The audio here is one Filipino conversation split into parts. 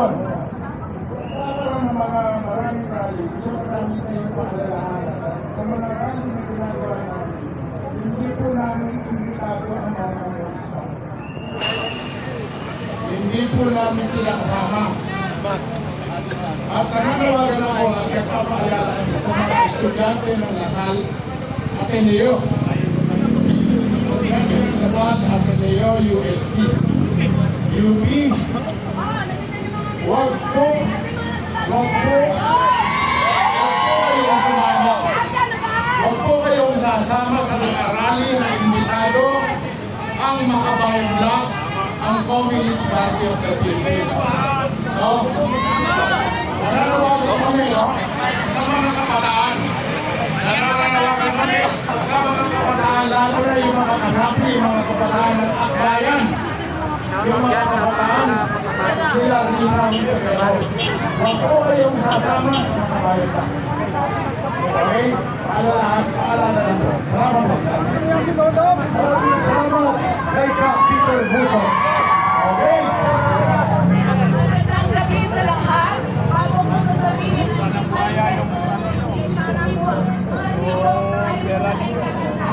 Ngayon, nagkakaroon ng mga maraming rally. Gusto ko namin kayong paalalahanan at sa mga rally na ginagawa namin, hindi po namin imbitado ang mga komunista. Hindi po namin sila kasama. At nananawagan ako at nagpapaalala kami sa mga estudyante ng Lasal, Ateneo. Estudyante ng Lasal, Ateneo, UST, UP. Huwag po kayong sumama. Huwag po kayong sasama sa mga rally na imbitado ang Makabayang Bloc, ang Communist Party of the Philippines. No? Nananawagan kami, no? Sa mga kabataan. Nananawagan kami sa mga kabataan, lalo na yung mga kasapi, yung mga kabataan ng Akbayan. Yung mga kabataan, sila Rizal Tagalos. Huwag po kayong sasama sa mga kabayan. Okay? Paalala lang po. Salamat po. Maraming salamat kay Ka Peter Buto. Okay? Magandang gabi sa lahat. Bago ko sasabihin ang manifesto ng Indigenous people, ay kakanta.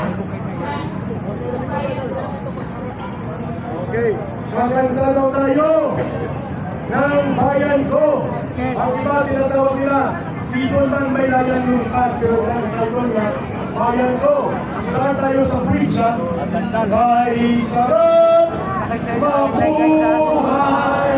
Okay. Kakanta daw tayo ng bayan ko. Ang iba tinatawag nila, people man may layan lumipat, pero ang title niya, bayan ko. Start tayo sa bridge, ha? May sarap mabuhay